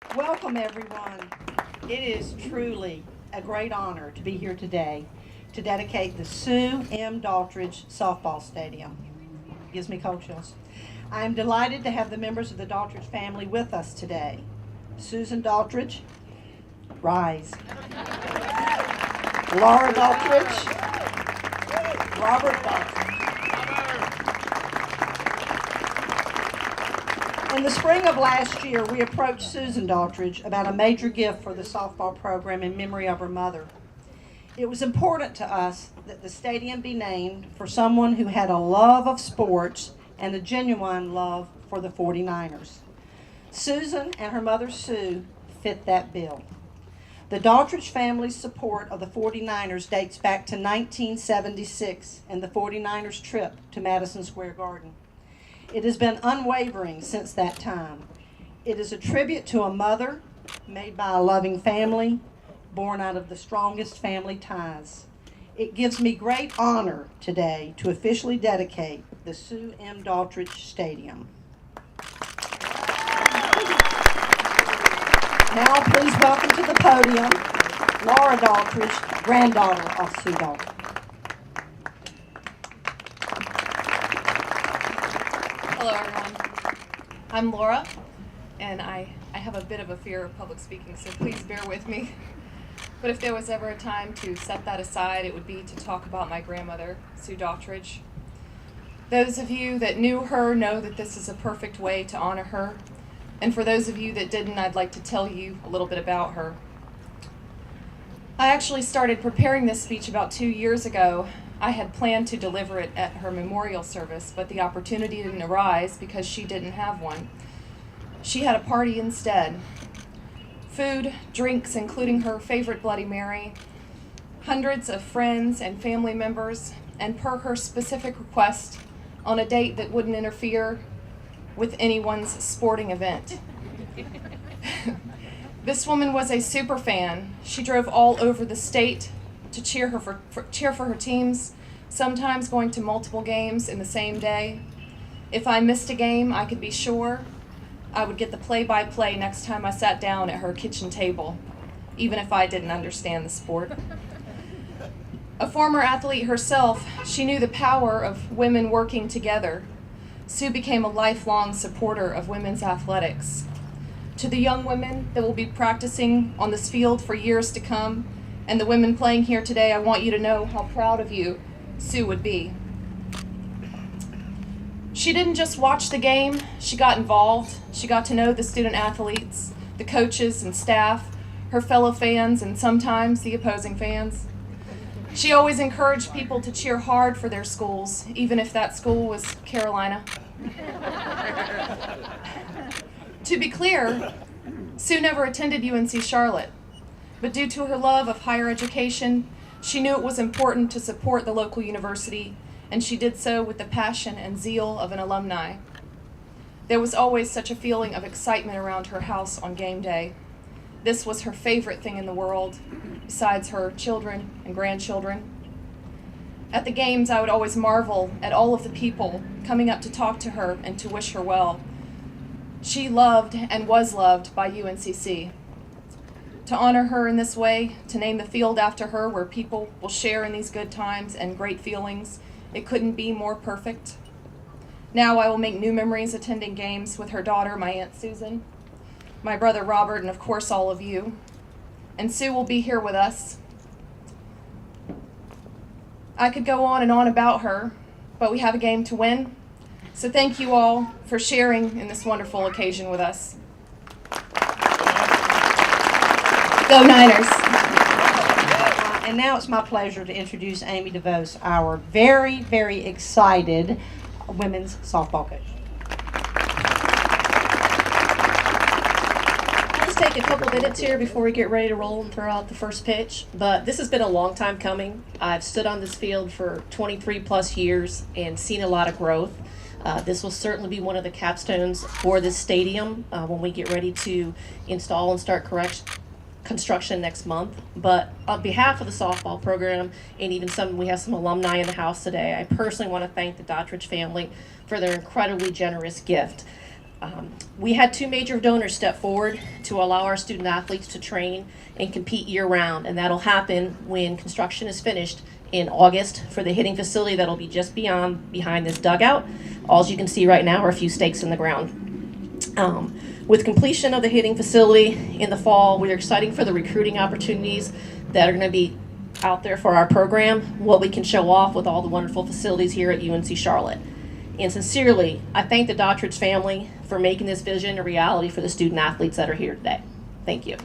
Welcome, everyone. It is truly a great honor to be here today to dedicate the Sue M. Daughtridge Softball Stadium. Gives me cold chills. I am delighted to have the members of the Daughtridge family with us today. Susan Daughtridge, rise. Laura Daughtridge, Robert Daughtridge. In the spring of last year, we approached Susan Daughtridge about a major gift for the softball program in memory of her mother. It was important to us that the stadium be named for someone who had a love of sports and a genuine love for the 49ers. Susan and her mother Sue fit that bill. The Daughtridge family's support of the 49ers dates back to 1976 and the 49ers trip to Madison Square Garden. It has been unwavering since that time. It is a tribute to a mother made by a loving family, born out of the strongest family ties. It gives me great honor today to officially dedicate the Sue M. Daughtridge Stadium. Now please welcome to the podium Laura Daughtridge, granddaughter of Sue Daughtridge. Hello everyone, I'm Laura, and I have a bit of a fear of public speaking, so please bear with me. But if there was ever a time to set that aside, it would be to talk about my grandmother, Sue Daughtridge. Those of you that knew her know that this is a perfect way to honor her, and for those of you that didn't, I'd like to tell you a little bit about her. I actually started preparing this speech about 2 years ago. I had planned to deliver it at her memorial service, but the opportunity didn't arise because she didn't have one. She had a party instead. Food, drinks, including her favorite Bloody Mary, hundreds of friends and family members, and per her specific request, on a date that wouldn't interfere with anyone's sporting event. This woman was a super fan. She drove all over the state to cheer for her teams, sometimes going to multiple games in the same day. If I missed a game, I could be sure I would get the play-by-play next time I sat down at her kitchen table, even if I didn't understand the sport. A former athlete herself, she knew the power of women working together. Sue became a lifelong supporter of women's athletics. To the young women that will be practicing on this field for years to come, and the women playing here today, I want you to know how proud of you Sue would be. She didn't just watch the game, she got involved. She got to know the student athletes, the coaches and staff, her fellow fans, and sometimes the opposing fans. She always encouraged people to cheer hard for their schools, even if that school was Carolina. To be clear, Sue never attended UNC Charlotte. But due to her love of higher education, she knew it was important to support the local university, and she did so with the passion and zeal of an alumni. There was always such a feeling of excitement around her house on game day. This was her favorite thing in the world, besides her children and grandchildren. At the games, I would always marvel at all of the people coming up to talk to her and to wish her well. She loved and was loved by UNCC. To honor her in this way, to name the field after her where people will share in these good times and great feelings, it couldn't be more perfect. Now I will make new memories attending games with her daughter, my Aunt Susan, my brother Robert, and of course all of you. And Sue will be here with us. I could go on and on about her, but we have a game to win. So thank you all for sharing in this wonderful occasion with us. Go Niners! And now it's my pleasure to introduce Amy DeVos, our very, very excited women's softball coach. Let's take a couple minutes here before we get ready to roll and throw out the first pitch. But this has been a long time coming. I've stood on this field for 23 plus years and seen a lot of growth. This will certainly be one of the capstones for this stadium when we get ready to install and start construction next month. But on behalf of the softball program, and even we have some alumni in the house today, I personally want to thank the Daughtridge family for their incredibly generous gift. We had two major donors step forward to allow our student athletes to train and compete year round, and that'll happen when construction is finished in August for the hitting facility that'll be just behind this dugout. All you can see right now are a few stakes in the ground. With completion of the hitting facility in the fall, we're excited for the recruiting opportunities that are going to be out there for our program, what we can show off with all the wonderful facilities here at UNC Charlotte. And sincerely, I thank the Daughtridge family for making this vision a reality for the student athletes that are here today. Thank you.